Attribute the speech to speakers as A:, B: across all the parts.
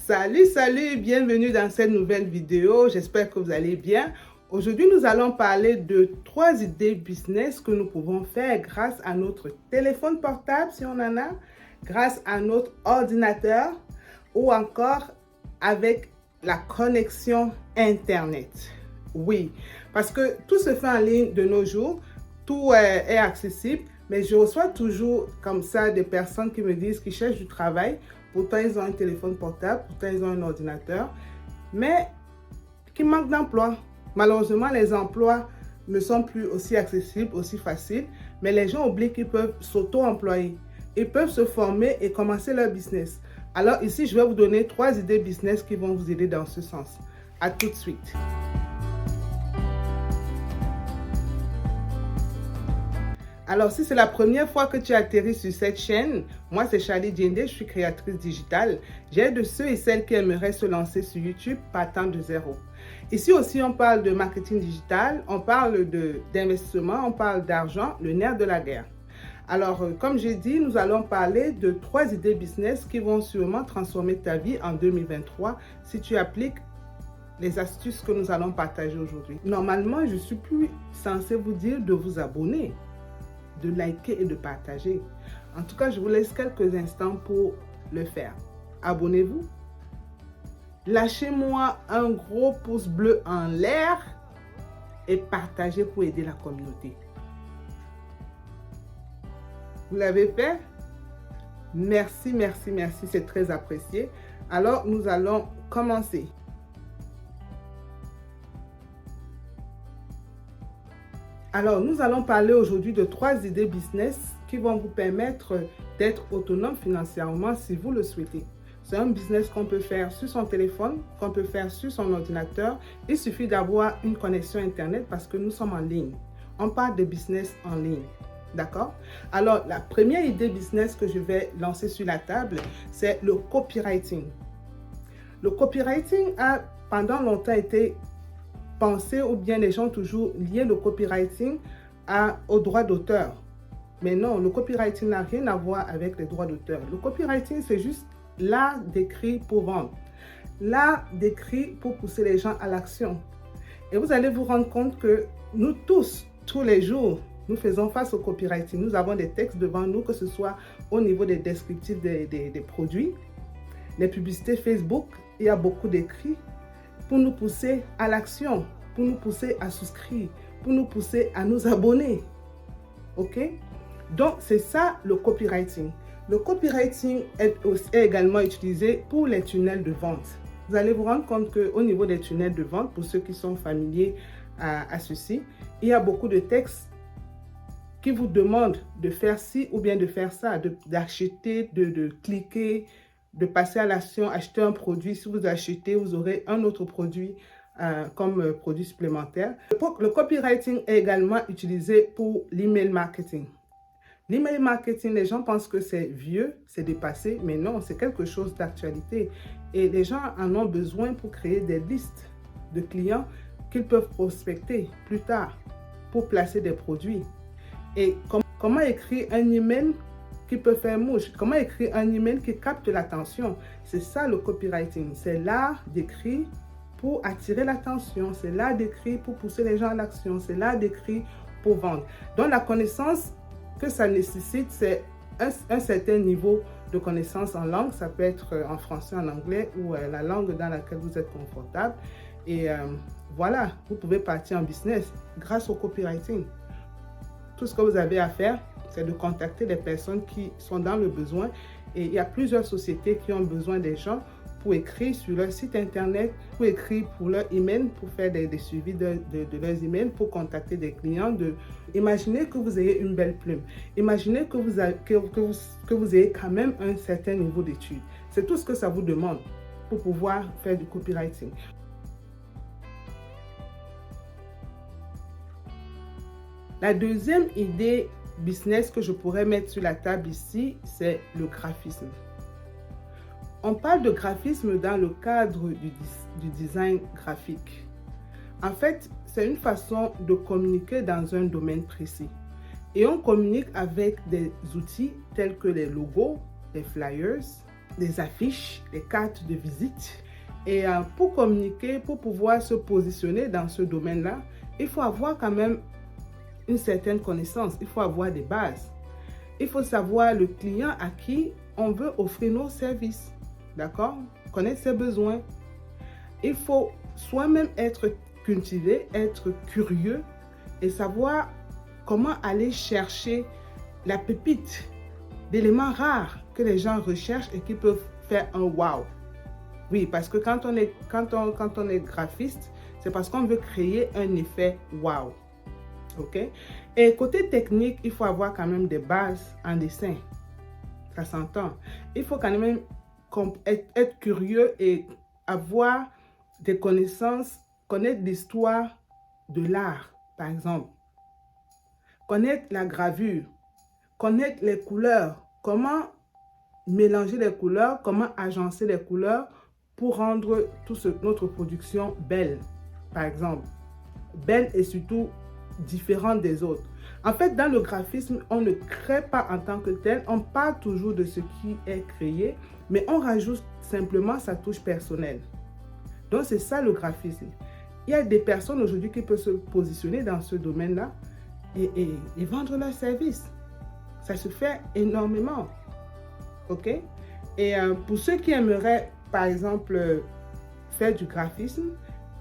A: Salut, bienvenue dans cette nouvelle vidéo. J'espère que vous allez bien. Aujourd'hui, nous allons parler de 3 idées business que nous pouvons faire grâce à notre téléphone portable, si on en a, grâce à notre ordinateur ou encore avec la connexion Internet. Oui, parce que tout se fait en ligne de nos jours, tout est accessible, mais je reçois toujours comme ça des personnes qui me disent qu'ils cherchent du travail. Pourtant, ils ont un téléphone portable, pourtant, ils ont un ordinateur, mais qui manquent d'emploi. Malheureusement, les emplois ne sont plus aussi accessibles, aussi faciles, mais les gens oublient qu'ils peuvent s'auto-employer. Ils peuvent se former et commencer leur business. Alors ici, je vais vous donner 3 idées business qui vont vous aider dans ce sens. À tout de suite. Alors, si c'est la première fois que tu atterris sur cette chaîne, moi c'est Charlie Diende, je suis créatrice digitale. J'aide ceux et celles qui aimeraient se lancer sur YouTube partant de zéro. Ici aussi, on parle de marketing digital, on parle d'investissement, on parle d'argent, le nerf de la guerre. Alors, comme j'ai dit, nous allons parler de 3 idées business qui vont sûrement transformer ta vie en 2023 si tu appliques les astuces que nous allons partager aujourd'hui. Normalement, je ne suis plus censée vous dire de vous abonner, de liker et de partager. En tout cas, je vous laisse quelques instants pour le faire. Abonnez-vous. Lâchez-moi un gros pouce bleu en l'air et partagez pour aider la communauté. Vous l'avez fait? Merci, c'est très apprécié. Alors, nous allons commencer. Alors, nous allons parler aujourd'hui de 3 idées business qui vont vous permettre d'être autonome financièrement si vous le souhaitez. C'est un business qu'on peut faire sur son téléphone, qu'on peut faire sur son ordinateur. Il suffit d'avoir une connexion Internet parce que nous sommes en ligne. On parle de business en ligne. D'accord? Alors, la première idée business que je vais lancer sur la table, c'est le copywriting. Le copywriting a pendant longtemps été pensé, ou bien les gens ont toujours lié le copywriting au droit d'auteur. Mais non, le copywriting n'a rien à voir avec les droits d'auteur. Le copywriting, c'est juste l'art d'écrire pour vendre. L'art d'écrire pour pousser les gens à l'action. Et vous allez vous rendre compte que nous tous, tous les jours, nous faisons face au copywriting. Nous avons des textes devant nous, que ce soit au niveau des descriptifs des produits, les publicités Facebook. Il y a beaucoup d'écrits pour nous pousser à l'action, pour nous pousser à souscrire, pour nous pousser à nous abonner. OK? Donc, c'est ça le copywriting. Le copywriting est également utilisé pour les tunnels de vente. Vous allez vous rendre compte qu'au niveau des tunnels de vente, pour ceux qui sont familiers à ceci, il y a beaucoup de textes qui vous demandent de faire ci ou bien de faire ça, d'acheter, de cliquer, de passer à l'action, acheter un produit. Si vous achetez, vous aurez un autre produit comme produit supplémentaire. Le copywriting est également utilisé pour l'email marketing. L'email marketing, les gens pensent que c'est vieux, c'est dépassé, mais non, c'est quelque chose d'actualité. Et les gens en ont besoin pour créer des listes de clients qu'ils peuvent prospecter plus tard pour placer des produits. Et comment écrire un email qui peut faire mouche? Comment écrire un email qui capte l'attention? C'est ça le copywriting. C'est l'art d'écrire pour attirer l'attention. C'est l'art d'écrire pour pousser les gens à l'action. C'est l'art d'écrire pour vendre. Donc la connaissance que ça nécessite, c'est un certain niveau de connaissance en langue. Ça peut être en français, en anglais ou la langue dans laquelle vous êtes confortable. Et voilà, vous pouvez partir en business grâce au copywriting. Tout ce que vous avez à faire, c'est de contacter des personnes qui sont dans le besoin. Et il y a plusieurs sociétés qui ont besoin des gens pour écrire sur leur site internet, pour écrire pour leur email, pour faire des suivis de leurs emails, pour contacter des clients. Imaginez que vous ayez une belle plume. Imaginez que vous ayez quand même un certain niveau d'études. C'est tout ce que ça vous demande pour pouvoir faire du copywriting. La deuxième idée business que je pourrais mettre sur la table ici, c'est le graphisme. On parle de graphisme dans le cadre du design graphique. En fait, c'est une façon de communiquer dans un domaine précis. Et on communique avec des outils tels que les logos, les flyers des affiches, des cartes de visite. Et pour communiquer, pour pouvoir se positionner dans ce domaine-là, il faut avoir quand même une certaine connaissance. Il faut avoir des bases. Il faut savoir le client à qui on veut offrir nos services. D'accord? Connaître ses besoins. Il faut soi-même être cultivé, être curieux et savoir comment aller chercher la pépite d'éléments rares que les gens recherchent et qui peuvent faire un wow. Oui, parce que quand on est graphiste, c'est parce qu'on veut créer un effet wow. OK? Et côté technique, il faut avoir quand même des bases en dessin. Ça s'entend. Il faut quand même être curieux et avoir des connaissances, connaître l'histoire de l'art, par exemple. Connaître la gravure, connaître les couleurs, comment mélanger les couleurs, comment agencer les couleurs pour rendre notre production belle, par exemple. Belle et surtout différente des autres. En fait, dans le graphisme, on ne crée pas en tant que tel, on parle toujours de ce qui est créé, mais on rajoute simplement sa touche personnelle. Donc, c'est ça le graphisme. Il y a des personnes aujourd'hui qui peuvent se positionner dans ce domaine-là et vendre leurs services. Ça se fait énormément. OK? Et pour ceux qui aimeraient, par exemple, faire du graphisme,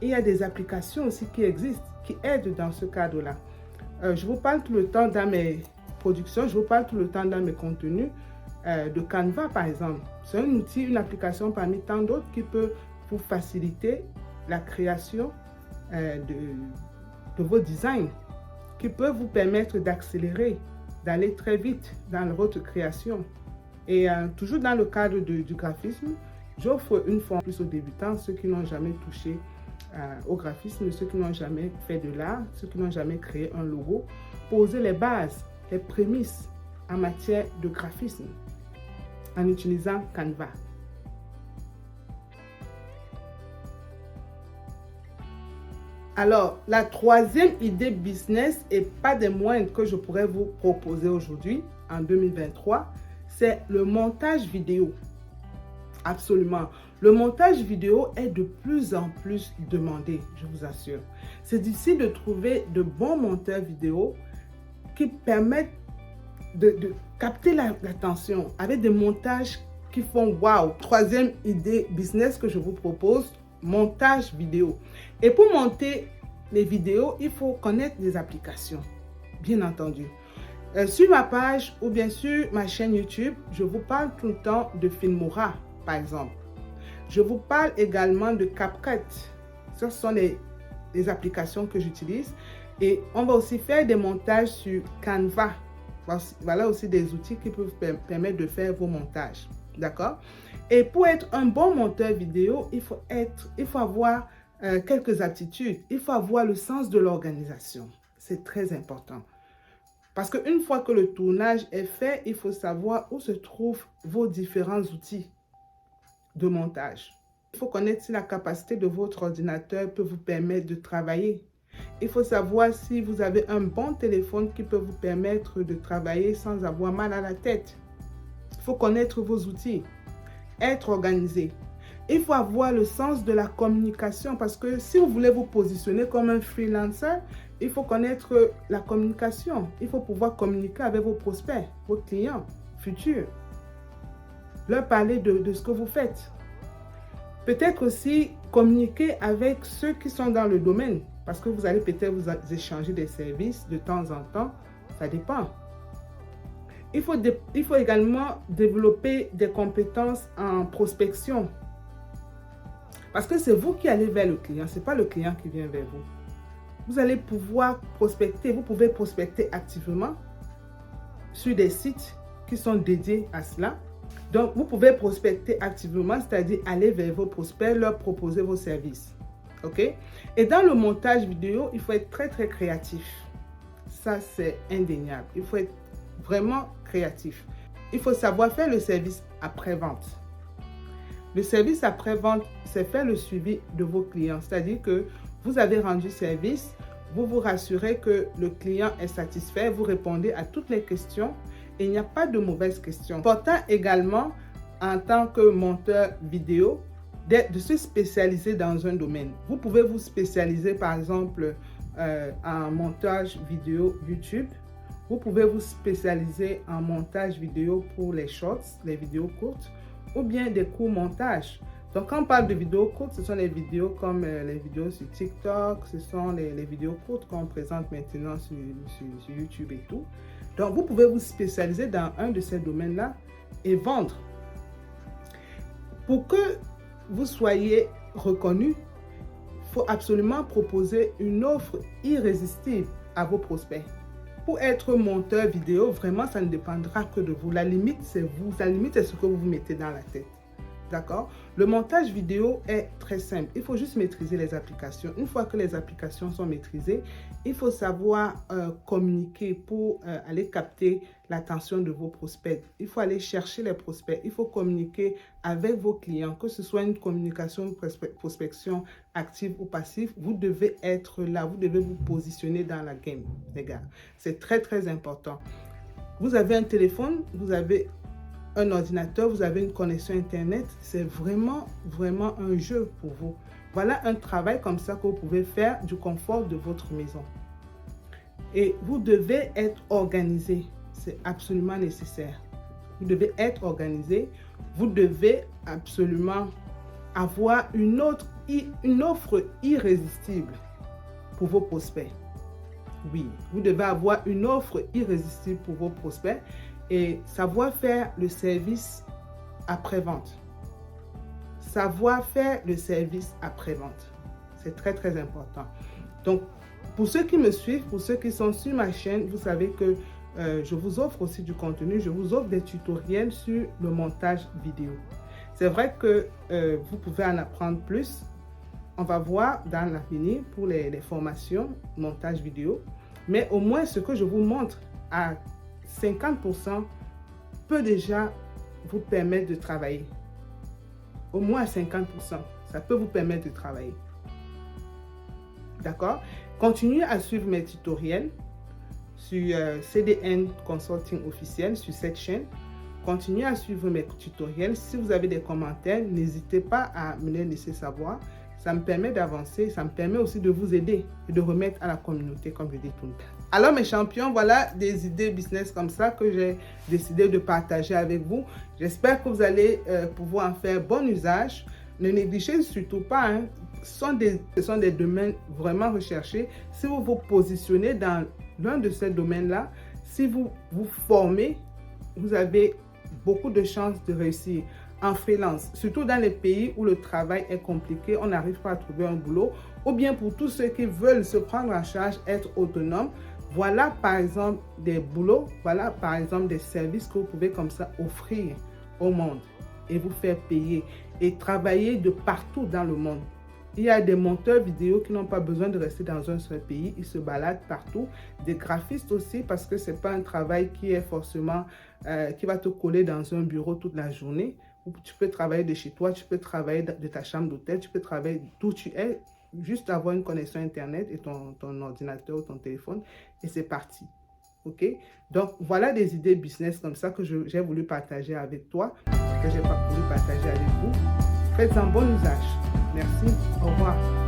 A: il y a des applications aussi qui existent, qui aident dans ce cadre-là. Je vous parle tout le temps dans mes productions, je vous parle tout le temps dans mes contenus de Canva, par exemple. C'est un outil, une application parmi tant d'autres qui peut vous faciliter la création de vos designs, qui peut vous permettre d'accélérer, d'aller très vite dans votre création. Et toujours dans le cadre du graphisme, j'offre une formation plus aux débutants, ceux qui n'ont jamais touché au graphisme, ceux qui n'ont jamais fait de l'art, ceux qui n'ont jamais créé un logo, poser les bases, les prémices en matière de graphisme en utilisant Canva. Alors, la troisième idée business, et pas des moindres que je pourrais vous proposer aujourd'hui, en 2023, c'est le montage vidéo. Absolument. Le montage vidéo est de plus en plus demandé, je vous assure. C'est difficile de trouver de bons monteurs vidéo qui permettent de capter l'attention avec des montages qui font wow. Troisième idée business que je vous propose, montage vidéo. Et pour monter les vidéos, il faut connaître les applications, bien entendu. Sur ma page ou bien sur ma chaîne YouTube, je vous parle tout le temps de Filmora, par exemple. Je vous parle également de CapCut. Ce sont les applications que j'utilise. Et on va aussi faire des montages sur Canva. Voilà aussi des outils qui peuvent permettre de faire vos montages. D'accord? Et pour être un bon monteur vidéo, il faut avoir quelques aptitudes. Il faut avoir le sens de l'organisation. C'est très important. Parce qu'une fois que le tournage est fait, il faut savoir où se trouvent vos différents outils de montage. Il faut connaître si la capacité de votre ordinateur peut vous permettre de travailler. Il faut savoir si vous avez un bon téléphone qui peut vous permettre de travailler sans avoir mal à la tête. Il faut connaître vos outils, être organisé. Il faut avoir le sens de la communication parce que si vous voulez vous positionner comme un freelancer, il faut connaître la communication. Il faut pouvoir communiquer avec vos prospects, vos clients futurs. Leur parler de ce que vous faites. Peut-être aussi communiquer avec ceux qui sont dans le domaine parce que vous allez peut-être vous échanger des services de temps en temps. Ça dépend. Il faut également développer des compétences en prospection. Parce que c'est vous qui allez vers le client, ce n'est pas le client qui vient vers vous. Vous allez pouvoir prospecter, vous pouvez prospecter activement sur des sites qui sont dédiés à cela. Donc, vous pouvez prospecter activement, c'est-à-dire aller vers vos prospects, leur proposer vos services. OK? Et dans le montage vidéo, il faut être très, très créatif. Ça, c'est indéniable. Il faut être vraiment créatif. Il faut savoir faire le service après-vente. Le service après-vente, c'est faire le suivi de vos clients. C'est-à-dire que vous avez rendu service, vous vous rassurez que le client est satisfait, vous répondez à toutes les questions et il n'y a pas de mauvaises questions. Important également, en tant que monteur vidéo, de se spécialiser dans un domaine. Vous pouvez vous spécialiser par exemple en montage vidéo YouTube. Vous pouvez vous spécialiser en montage vidéo pour les shorts, les vidéos courtes, ou bien des courts montages. Donc, quand on parle de vidéos courtes, ce sont les vidéos comme les vidéos sur TikTok, ce sont les vidéos courtes qu'on présente maintenant sur YouTube et tout. Donc, vous pouvez vous spécialiser dans un de ces domaines-là et vendre. Pour que vous soyez reconnu, il faut absolument proposer une offre irrésistible à vos prospects. Pour être monteur vidéo, vraiment, ça ne dépendra que de vous. La limite, c'est vous. La limite, c'est ce que vous vous mettez dans la tête. D'accord? Le montage vidéo est très simple. Il faut juste maîtriser les applications. Une fois que les applications sont maîtrisées, il faut savoir communiquer pour aller capter l'attention de vos prospects. Il faut aller chercher les prospects. Il faut communiquer avec vos clients, que ce soit une communication prospection active ou passive. Vous devez être là. Vous devez vous positionner dans la game, les gars. C'est très, très important. Vous avez un téléphone, vous avez un ordinateur, vous avez une connexion Internet, c'est vraiment un jeu pour vous. Voilà un travail comme ça que vous pouvez faire du confort de votre maison. Et vous devez être organisé, c'est absolument nécessaire. Vous devez être organisé, vous devez absolument avoir une offre irrésistible pour vos prospects. Oui, vous devez avoir une offre irrésistible pour vos prospects et savoir faire le service après-vente. Savoir faire le service après-vente. C'est très, très important. Donc, pour ceux qui me suivent, pour ceux qui sont sur ma chaîne, vous savez que je vous offre aussi du contenu. Je vous offre des tutoriels sur le montage vidéo. C'est vrai que vous pouvez en apprendre plus. On va voir dans l'avenir pour les formations montage vidéo. Mais au moins, ce que je vous montre à 50% peut déjà vous permettre de travailler. Au moins à 50%, ça peut vous permettre de travailler. D'accord? Continuez à suivre mes tutoriels sur CDN Consulting officiel sur cette chaîne. Continuez à suivre mes tutoriels. Si vous avez des commentaires, n'hésitez pas à me les laisser savoir. Ça me permet d'avancer, ça me permet aussi de vous aider et de remettre à la communauté, comme je dis tout le temps. Alors mes champions, voilà des idées business comme ça que j'ai décidé de partager avec vous. J'espère que vous allez pouvoir en faire bon usage. Ne négligez surtout pas, hein. Ce sont des domaines vraiment recherchés. Si vous vous positionnez dans l'un de ces domaines-là, si vous vous formez, vous avez beaucoup de chances de réussir en freelance, surtout dans les pays où le travail est compliqué, on n'arrive pas à trouver un boulot, ou bien pour tous ceux qui veulent se prendre en charge, être autonomes. Voilà par exemple des boulots, voilà par exemple des services que vous pouvez comme ça offrir au monde et vous faire payer et travailler de partout dans le monde. Il y a des monteurs vidéo qui n'ont pas besoin de rester dans un seul pays, ils se baladent partout. Des graphistes aussi, parce que ce n'est pas un travail qui est forcément, qui va te coller dans un bureau toute la journée. Tu peux travailler de chez toi, tu peux travailler de ta chambre d'hôtel, tu peux travailler d'où tu es, juste avoir une connexion Internet et ton ordinateur ou ton téléphone et c'est parti. Ok? Donc, voilà des idées business comme ça que j'ai voulu partager avec toi, que j'ai voulu partager avec vous. Faites un bon usage. Merci. Au revoir.